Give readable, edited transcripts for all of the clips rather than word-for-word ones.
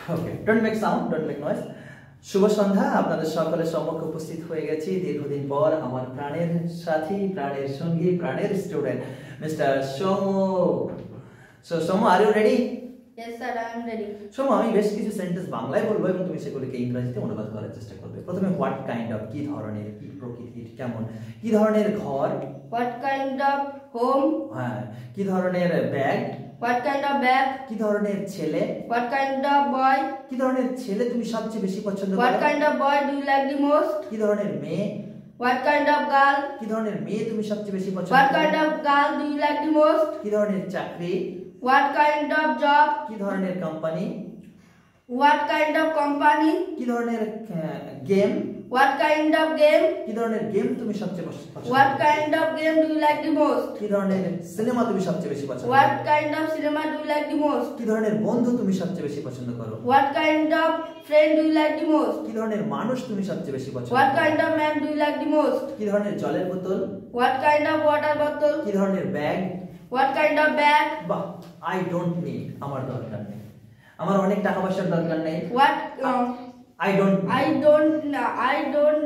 Okay, don't make sound, don't make noise. শুভ সন্ধ্যা, আপনাদের সকলের সম্মুখে উপস্থিত হয়ে গেছি দীর্ঘদিন পর আমার প্রাণের সাথী, প্রাণের সঙ্গী, প্রাণের student mister Somu. So Somu, are you ready? Yes sir, I am ready. Somu, আমি বেশ কিছু সেন্টেন্স বাংলায় বলবো এবং তুমি সেগুলিকে ইংরেজিতে অনুবাদ করার চেষ্টা করবে। প্রথমে হোয়াট কাইন্ড অফ, কি ধরনের, কি প্রকৃতির, কেমন, কি ধরনের ঘর, What kind of home? হ্যাঁ, কি ধরনের bag, What kind of bag? কি ধরনের ছেলে, What kind of boy? কি ধরনের ছেলে তুমি সবচেয়ে বেশি পছন্দ What করো, kind of boy do you like the most? কি ধরনের মেয়ে, What kind of girl? কি ধরনের মেয়ে তুমি সবচেয়ে বেশি পছন্দ What করো, kind of girl do you like the most? কি ধরনের চাকরি, What kind of job? কি ধরনের company, What kind of company? কি ধরনের game, What kind of game? কি ধরনের গেম তুমি সবচেয়ে বেশি পছন্দ What করো, kind of game do you like the most? কি ধরনের সিনেমা তুমি সবচেয়ে বেশি পছন্দ করো, What kind of cinema do you like the most? কি ধরনের বন্ধু তুমি সবচেয়ে বেশি পছন্দ করো, What kind of friend do you like the most? কি ধরনের মানুষ তুমি সবচেয়ে বেশি পছন্দ What করো, kind of man do you like the most? কি ধরনের জলের বোতল, What kind of water bottle? কি ধরনের bag. What kind of bag? বাহ, আই ডোন্ট নিড, আমার দরকার নেই, আমার অনেক টাকা পয়সার দরকার নেই। What? I don't, I don't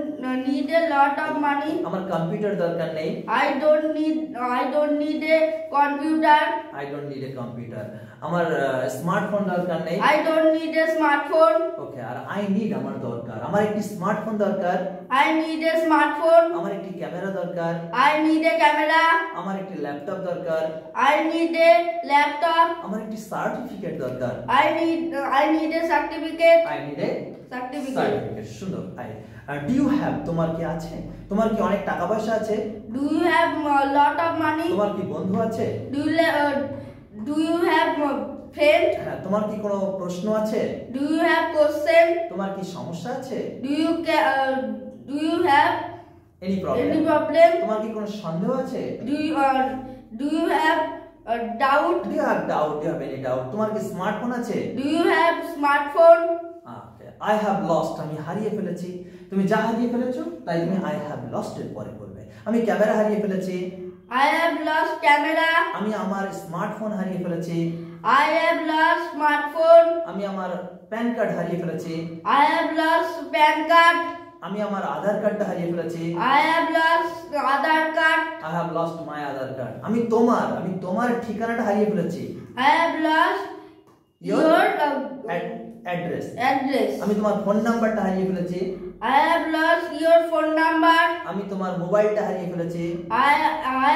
need a lot of money. আমার কম্পিউটার দরকার নেই। I don't need a computer. I don't need a computer. আমার স্মার্টফোন দরকার নেই। I don't need a smartphone. Okay, আর আই নিড আমার দরকার, আমার একটি স্মার্টফোন দরকার, I need a smartphone. আমার একটি ক্যামেরা দরকার, I need a camera. আমার একটি ল্যাপটপ দরকার, I need a laptop. আমার একটি সার্টিফিকেট দরকার, I need a certificate. I need a Certificate. Certificate. সুন্দর। ডু ইউ হ্যাভ, তোমার কি আছে, তোমার কি অনেক টাকা পয়সা আছে, Do you have a lot of money? তোমার কি বন্ধু আছে, Do you have a friend? হ্যাঁ, তোমার কি কোনো প্রশ্ন আছে, Do you have question? তোমার কি সমস্যা আছে, Do you have any problem, any problem? তোমার কি কোনো সন্দেহ আছে, Do you have a doubt? Do you have doubt, do you have any doubt, তোমার কি স্মার্টফোন আছে, Do you have smartphone? I have lost, আমি হারিয়ে ফেলেছি। তুমি যা হারিয়ে ফেলেছো তাই তুমি আই হ্যাভ লস্ট এর পরে করবে। আমি ক্যামেরা হারিয়ে ফেলেছি, I have lost camera. আমি আমার স্মার্টফোন হারিয়ে ফেলেছি, I have lost smartphone. আমি আমার প্যান কার্ড হারিয়ে ফেলেছি, I have lost PAN card. আমি আমার আধার কার্ডটা হারিয়ে ফেলেছি, I have lost Aadhaar card. I have lost my Aadhaar card. আমি তোমার ঠিকানাটা হারিয়ে ফেলেছি, I have lost your address. address. আমি তোমার ফোন নাম্বারটা হারিয়ে ফেলেছি, I have lost your phone number. আমি তোমার মোবাইলটা হারিয়ে ফেলেছি, I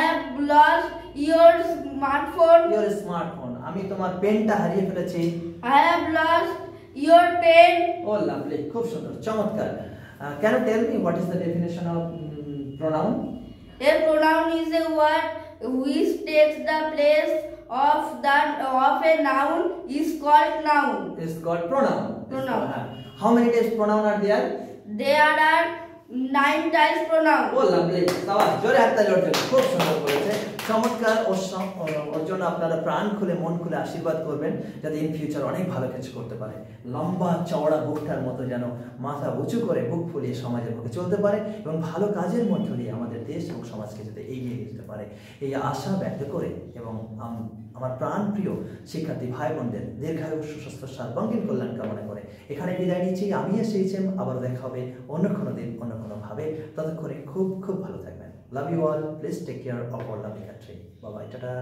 have lost your smartphone. Your smartphone. আমি তোমার পেনটা হারিয়ে ফেলেছি। I have lost your pen. Oh lovely, খুব সুন্দর, চমৎকার। Can you tell me what is the definition of pronoun? A pronoun is a word which takes the place of a noun is called noun. Is called pronoun. Pronoun. How many types pronoun are there? There are 9 types pronoun. Oh lovely, সাবাস, জোরে হাততালি ওর জন্য, খুব সুন্দর করেছে, চমৎকার। ওর জন্য আপনারা প্রাণ খুলে মন খুলে আশীর্বাদ করবেন যাতে ইন ফিউচার অনেক ভালো কিছু করতে পারে। লম্বা চওড়া বুকটার মতো যেন মাথা উঁচু করে বুক ফুলিয়ে সমাজের পক্ষে চলতে পারে এবং ভালো কাজের মধ্য দিয়ে আমাদের দেশ এবং সমাজকে যাতে এগিয়ে নিয়ে যেতে পারে, এই আশা ব্যক্ত করে এবং আমার প্রাণ প্রিয় শিক্ষার্থী ভাই বোনদের দীর্ঘায়ু, সুস্বাস্থ্য, সর্বাঙ্গীন কল্যাণ কামনা করে এখানে বিদায় নিচ্ছি। আমি এসেছিলাম, আবার দেখা হবে অন্য কোনো দিন অন্য কোনো ভাবে। ততক্ষণে খুব খুব ভালো থাকবেন। Love you all, please take care of our lovely country. Bye bye, tata.